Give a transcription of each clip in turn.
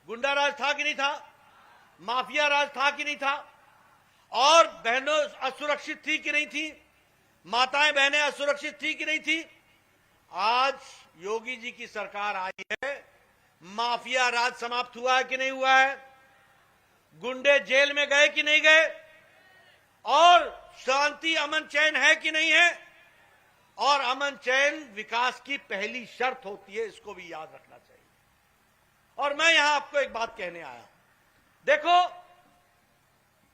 गुंडा राज था कि नहीं था? माफिया राज था कि नहीं था? और बहनों असुरक्षित थी कि नहीं थी? माताएं बहनें असुरक्षित थी कि नहीं थी? आज योगी जी की सरकार आई है, माफिया राज समाप्त हुआ है कि नहीं हुआ है? गुंडे जेल में गए कि नहीं गए? और शांति अमन चैन है कि नहीं है? और अमन चैन विकास की पहली शर्त होती है, इसको भी याद रखना चाहिए। और मैं यहां आपको एक बात कहने आया हूं, देखो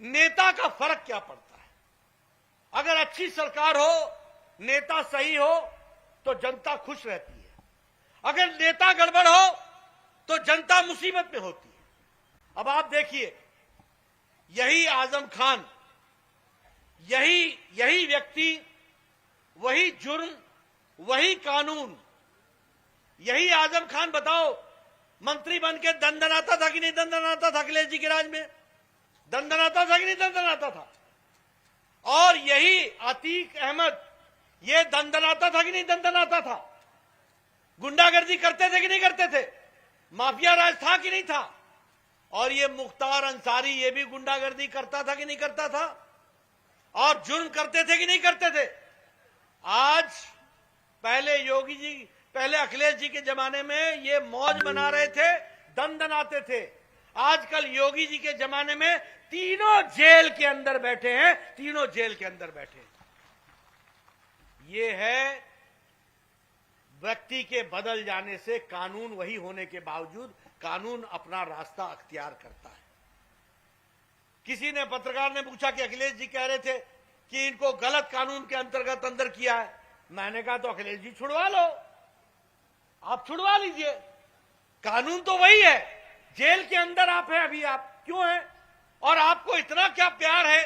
नेता का फर्क क्या पड़ता है। अगर अच्छी सरकार हो, नेता सही हो, तो जनता खुश रहती है। अगर नेता गड़बड़ हो तो जनता मुसीबत में होती है। अब आप देखिए, यही आजम खान, यही व्यक्ति, वही जुर्म, वही कानून, यही आजम खान बताओ मंत्री बन के दंदनाता था कि नहीं दंदनाता था? अखिलेश जी के राज में दंदनाता था कि नहीं दंदनाता था? और यही अतीक अहमद, ये दंदनाता था कि नहीं दंदनाता था? गुंडागर्दी करते थे कि नहीं करते थे? माफिया राज था कि नहीं था? और ये मुख्तार अंसारी, ये भी गुंडागर्दी करता था कि नहीं करता था? और जुर्म करते थे कि नहीं करते थे? आज पहले अखिलेश जी के जमाने में ये मौज मना रहे थे, दंदनाते थे। आजकल योगी जी के जमाने में तीनों जेल के अंदर बैठे हैं, तीनों जेल के अंदर बैठे हैं। ये है व्यक्ति के बदल जाने से कानून वही होने के बावजूद कानून अपना रास्ता अख्तियार करता है। किसी ने, पत्रकार ने पूछा कि अखिलेश जी कह रहे थे कि इनको गलत कानून के अंतर्गत अंदर किया है। मैंने कहा तो अखिलेश जी छुड़वा लो, आप छुड़वा लीजिए, कानून तो वही है। जेल के अंदर आप हैं, अभी आप क्यों हैं? और आपको इतना क्या प्यार है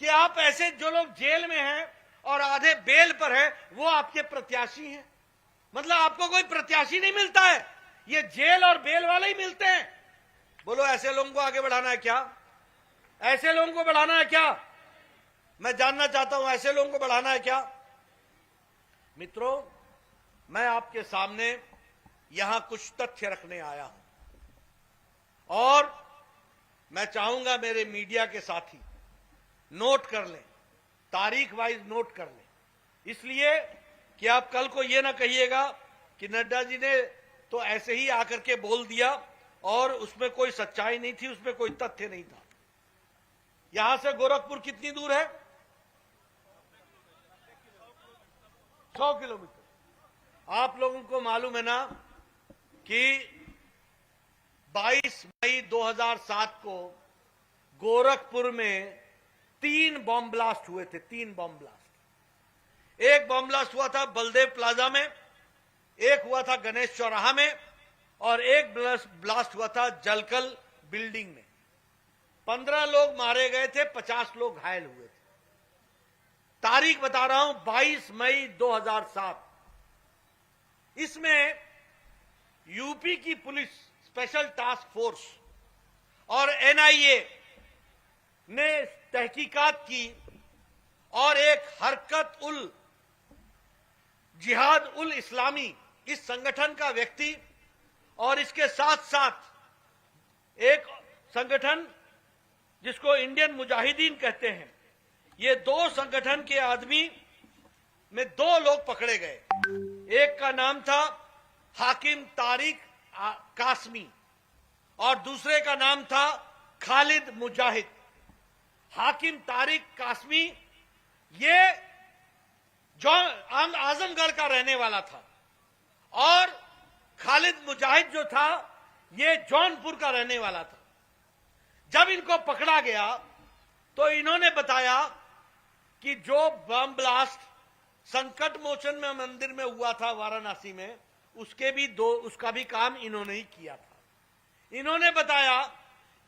कि आप ऐसे जो लोग जेल में हैं और आधे बेल पर हैं, वो आपके प्रत्याशी हैं? मतलब आपको कोई प्रत्याशी नहीं मिलता है, ये जेल और बेल वाले ही मिलते हैं। बोलो ऐसे लोगों को आगे बढ़ाना है क्या? ऐसे लोगों को बढ़ाना है क्या? मैं जानना चाहता हूं, ऐसे लोगों को बढ़ाना है क्या? मित्रों, मैं आपके सामने यहां कुछ तथ्य रखने आया हूं और मैं चाहूंगा मेरे मीडिया के साथी नोट कर लें, तारीख वाइज नोट कर लें, इसलिए कि आप कल को ये ना कहिएगा कि नड्डा जी ने तो ऐसे ही आकर के बोल दिया और उसमें कोई सच्चाई नहीं थी, उसमें कोई तथ्य नहीं था। यहां से गोरखपुर कितनी दूर है? 100 किलोमीटर। आप लोगों को मालूम है ना कि 22 मई 2007 को गोरखपुर में 3 बॉम्ब ब्लास्ट हुए थे, 3 बॉम्ब ब्लास्ट। एक बॉम्ब ब्लास्ट हुआ था बलदेव प्लाजा में, एक हुआ था गणेश चौराहा में और एक ब्लास्ट हुआ था जलकल बिल्डिंग में। 15 लोग मारे गए थे, 50 लोग घायल हुए थे। तारीख बता रहा हूं, 22 मई 2007। इसमें यूपी की पुलिस स्पेशल टास्क फोर्स और एनआईए ने तहकीकात की और एक हरकत उल जिहाद उल इस्लामी, इस संगठन का व्यक्ति और इसके साथ साथ एक संगठन जिसको इंडियन मुजाहिदीन कहते हैं, ये 2 संगठन के आदमी में 2 लोग पकड़े गए। एक का नाम था हाकिम तारिक कासमी और दूसरे का नाम था खालिद मुजाहिद। हाकिम तारिक कासमी ये आजमगढ़ का रहने वाला था और खालिद मुजाहिद जो था ये जौनपुर का रहने वाला था। जब इनको पकड़ा गया तो इन्होंने बताया कि जो बम ब्लास्ट संकट मोचन में मंदिर में हुआ था वाराणसी में, उसका भी काम इन्होंने ही किया था। इन्होंने बताया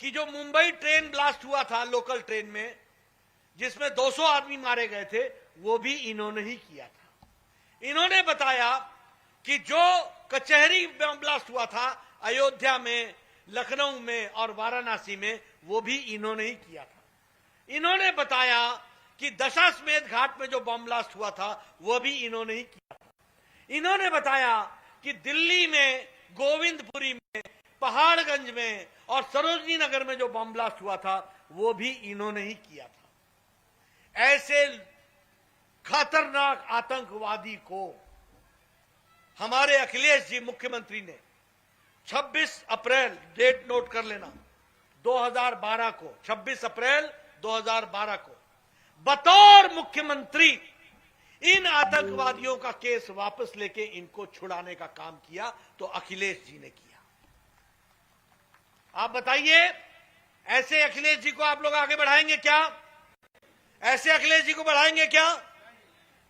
कि जो मुंबई ट्रेन ब्लास्ट हुआ था लोकल ट्रेन में, जिसमें 200 आदमी मारे गए थे, वो भी इन्होंने ही किया था। इन्होंने बताया कि जो कचहरी बम ब्लास्ट हुआ था अयोध्या में, लखनऊ में और वाराणसी में, वो भी इन्होंने ही किया था। इन्होंने बताया कि दशाश्वमेध घाट में जो बम ब्लास्ट हुआ था वो भी इन्होंने ही किया था। इन्होंने बताया कि दिल्ली में गोविंदपुरी में पहाड़गंज में और सरोजनी नगर में जो बम ब्लास्ट हुआ था वो भी इन्होंने ही किया था। ऐसे खतरनाक आतंकवादी को हमारे अखिलेश जी मुख्यमंत्री ने 26 अप्रैल, डेट नोट कर लेना, 2012 को, 26 अप्रैल 2012 को बतौर मुख्यमंत्री इन आतंकवादियों का केस वापस लेके इनको छुड़ाने का काम किया तो अखिलेश जी ने किया। आप बताइए, ऐसे अखिलेश जी को आप लोग आगे बढ़ाएंगे क्या? ऐसे अखिलेश जी को बढ़ाएंगे क्या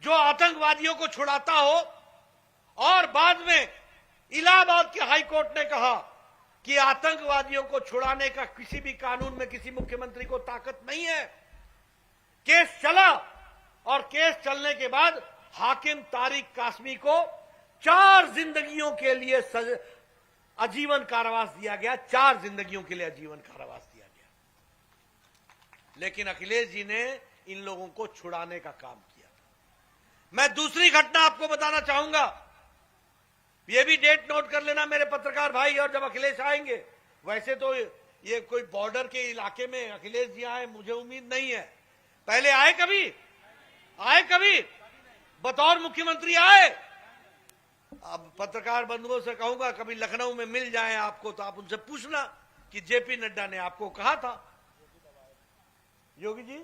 जो आतंकवादियों को छुड़ाता हो और बाद में इलाहाबाद के हाई कोर्ट ने कहा कि आतंकवादियों को छुड़ाने का किसी भी कानून में किसी मुख्यमंत्री को ताकत नहीं है। केस चला और केस चलने के बाद हाकिम तारिक कासमी को 4 जिंदगियों के लिए आजीवन कारावास दिया गया, 4 जिंदगियों के लिए आजीवन कारावास दिया गया। लेकिन अखिलेश जी ने इन लोगों को छुड़ाने का काम किया। मैं दूसरी घटना आपको बताना चाहूंगा, ये भी डेट नोट कर लेना मेरे पत्रकार भाई। और जब अखिलेश आएंगे, वैसे तो ये कोई बॉर्डर के इलाके में अखिलेश जी आए मुझे उम्मीद नहीं है। पहले आए कभी बतौर मुख्यमंत्री आए? अब पत्रकार बंधुओं से कहूंगा कभी लखनऊ में मिल जाए आपको तो आप उनसे पूछना कि जेपी नड्डा ने आपको कहा था। योगी जी,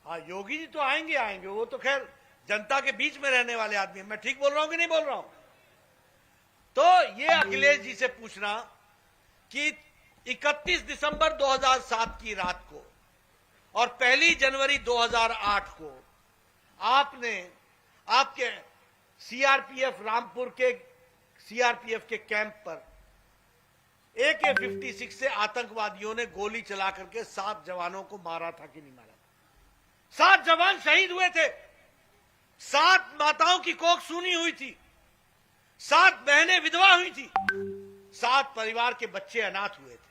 हाँ योगी जी तो आएंगे, वो तो खैर जनता के बीच में रहने वाले आदमी हैं। मैं ठीक बोल रहा हूं कि नहीं बोल रहा हूं? तो ये अखिलेश जी से पूछना कि 31 दिसंबर 2007 की रात को और 1 जनवरी 2008 को आपने आपके सीआरपीएफ रामपुर के सीआरपीएफ के कैंप पर AK-56 से आतंकवादियों ने गोली चला करके 7 जवानों को मारा था कि नहीं मारा था? 7 जवान शहीद हुए थे, 7 माताओं की कोख सूनी हुई थी, 7 बहनें विधवा हुई थी, 7 परिवार के बच्चे अनाथ हुए थे।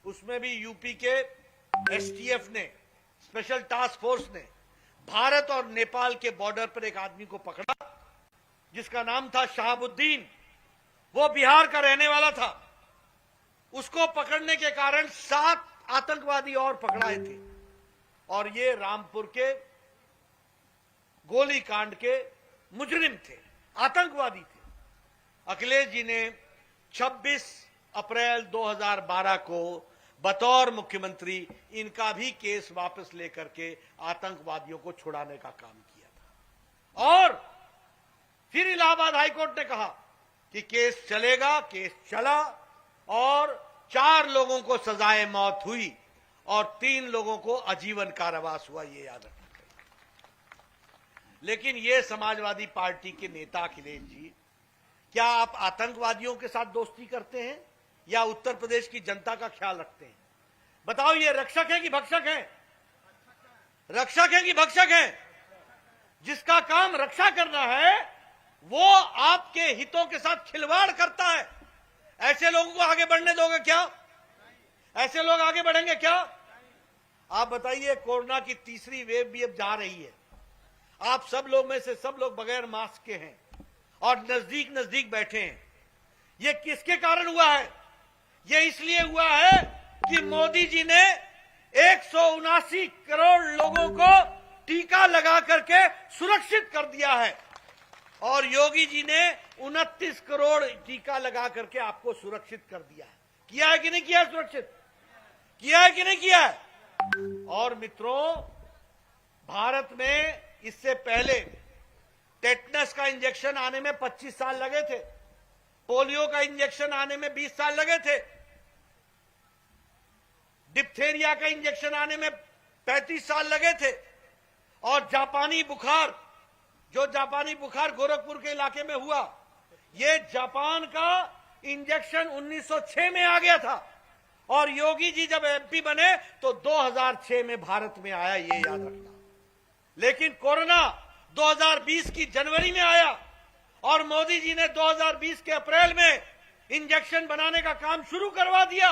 उसमें भी यूपी के STF ने, स्पेशल टास्क फोर्स ने भारत और नेपाल के बॉर्डर पर एक आदमी को पकड़ा जिसका नाम था शहाबुद्दीन। वो बिहार का रहने वाला था। उसको पकड़ने के कारण 7 आतंकवादी और पकड़ाए थे और ये रामपुर के गोलीकांड के मुजरिम थे, आतंकवादी थे। अखिलेश जी ने 26 अप्रैल 2012 को बतौर मुख्यमंत्री इनका भी केस वापस लेकर के आतंकवादियों को छुड़ाने का काम किया था। और फिर इलाहाबाद हाईकोर्ट ने कहा कि केस चलेगा, केस चला और 4 लोगों को सजाए मौत हुई और 3 लोगों को आजीवन कारावास हुआ, ये याद रखना चाहिए। लेकिन ये समाजवादी पार्टी के नेता अखिलेश जी, क्या आप आतंकवादियों के साथ दोस्ती करते हैं या उत्तर प्रदेश की जनता का ख्याल रखते हैं? बताओ, ये रक्षक है कि भक्षक है? रक्षक है कि भक्षक है? जिसका काम रक्षा करना है वो आपके हितों के साथ खिलवाड़ करता है। ऐसे लोगों को आगे बढ़ने दोगे क्या? ऐसे लोग आगे बढ़ेंगे क्या? आप बताइए, कोरोना की तीसरी वेव भी अब जा रही है। आप सब लोग में से सब लोग बगैर मास्क के हैं और नजदीक नजदीक बैठे हैं। ये किसके कारण हुआ है? ये इसलिए हुआ है कि मोदी जी ने 179 करोड़ लोगों को टीका लगा करके सुरक्षित कर दिया है और योगी जी ने 29 करोड़ टीका लगा करके आपको सुरक्षित कर दिया है। किया है कि नहीं किया? सुरक्षित किया है कि नहीं किया है? और मित्रों, भारत में इससे पहले टेटनस का इंजेक्शन आने में 25 साल लगे थे, पोलियो का इंजेक्शन आने में 20 साल लगे थे, डिप्थेरिया का इंजेक्शन आने में 35 साल लगे थे और जापानी बुखार, जो जापानी बुखार गोरखपुर के इलाके में हुआ, ये जापान का इंजेक्शन 1906 में आ गया था और योगी जी जब MP बने तो 2006 में भारत में आया, ये याद रखना। लेकिन कोरोना 2020 की जनवरी में आया और मोदी जी ने 2020 के अप्रैल में इंजेक्शन बनाने का काम शुरू करवा दिया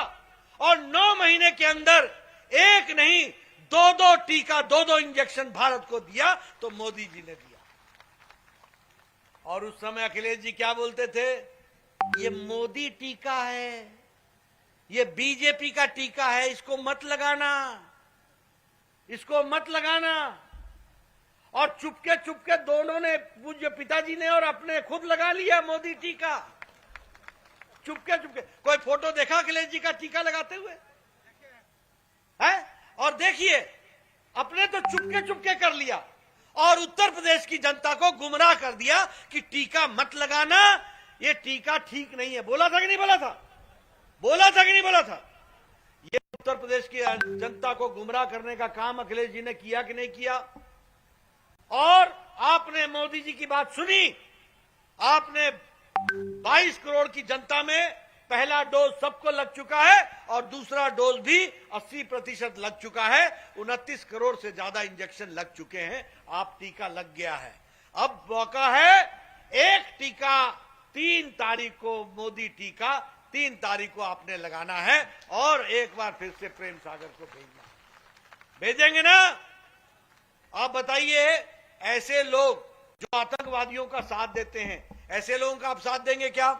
और 9 महीने के अंदर एक नहीं 2-2 टीका, 2-2 इंजेक्शन भारत को दिया तो मोदी जी ने दिया। और उस समय अखिलेश जी क्या बोलते थे? ये मोदी टीका है, ये बीजेपी का टीका है, इसको मत लगाना, इसको मत लगाना। और चुपके चुपके दोनों ने, पूज्य पिताजी ने और अपने, खुद लगा लिया मोदी टीका, चुपके चुपके। कोई फोटो देखा अखिलेश जी का टीका लगाते हुए है? और देखिए, अपने तो चुपके चुपके कर लिया और उत्तर प्रदेश की जनता को गुमराह कर दिया कि टीका मत लगाना, ये टीका ठीक नहीं है। बोला था कि नहीं बोला था? बोला था कि नहीं बोला था? ये उत्तर प्रदेश की जनता को गुमराह करने का काम अखिलेश जी ने किया कि नहीं किया? और आपने मोदी जी की बात सुनी, आपने 22 करोड़ की जनता में पहला डोज सबको लग चुका है और दूसरा डोज भी 80% लग चुका है। 29 करोड़ से ज्यादा इंजेक्शन लग चुके हैं। आप टीका लग गया है, अब मौका है एक टीका 3 तारीख को, मोदी टीका 3 तारीख को आपने लगाना है और एक बार फिर से प्रेम सागर को भेजना। भेजेंगे ना? आप बताइए, ऐसे लोग जो आतंकवादियों का साथ देते हैं, ऐसे लोगों का आप साथ देंगे क्या?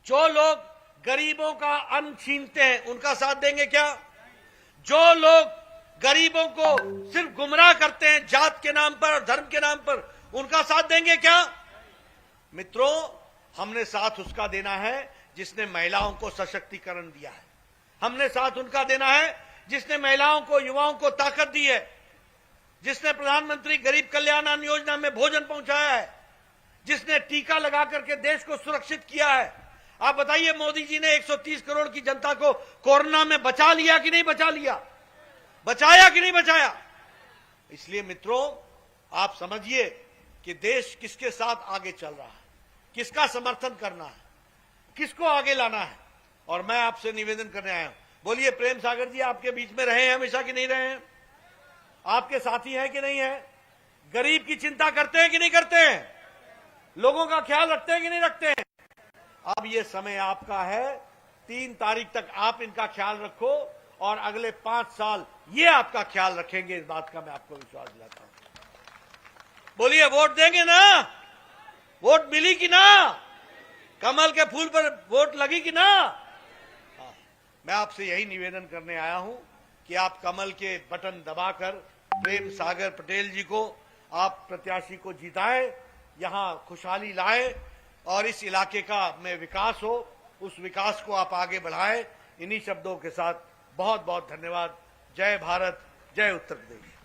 जो लोग गरीबों का अन्न छीनते हैं, उनका साथ देंगे क्या? जो लोग गरीबों को सिर्फ गुमराह करते हैं जात के नाम पर और धर्म के नाम पर, उनका साथ देंगे क्या? मित्रों, हमने साथ उसका देना है जिसने महिलाओं को सशक्तिकरण दिया है। हमने साथ उनका देना है जिसने महिलाओं को, युवाओं को ताकत दी है, जिसने प्रधानमंत्री गरीब कल्याण अन्न योजना में भोजन पहुंचाया है, जिसने टीका लगा करके देश को सुरक्षित किया है। आप बताइए, मोदी जी ने 130 करोड़ की जनता को कोरोना में बचा लिया कि नहीं बचा लिया? बचाया कि नहीं बचाया? इसलिए मित्रों, आप समझिए कि देश किसके साथ आगे चल रहा है, किसका समर्थन करना है, किसको आगे लाना है। और मैं आपसे निवेदन करने आया हूं, बोलिए, प्रेम सागर जी आपके बीच में रहे हैं हमेशा कि नहीं रहे हैं? आपके साथी हैं कि नहीं है? गरीब की चिंता करते हैं कि नहीं करते हैं? लोगों का ख्याल रखते हैं कि नहीं रखते हैं? अब ये समय आपका है, 3 तारीख तक आप इनका ख्याल रखो और अगले 5 साल ये आपका ख्याल रखेंगे, इस बात का मैं आपको विश्वास दिलाता हूं। बोलिए, वोट देंगे ना? वोट मिली कि ना? कमल के फूल पर वोट लगी कि ना? हाँ, मैं आपसे यही निवेदन करने आया हूं कि आप कमल के बटन दबाकर प्रेम सागर पटेल जी को, आप प्रत्याशी को जिताएं, यहां खुशहाली लाए और इस इलाके का में विकास हो, उस विकास को आप आगे बढ़ाएं। इन्हीं शब्दों के साथ बहुत बहुत धन्यवाद। जय भारत, जय उत्तर प्रदेश।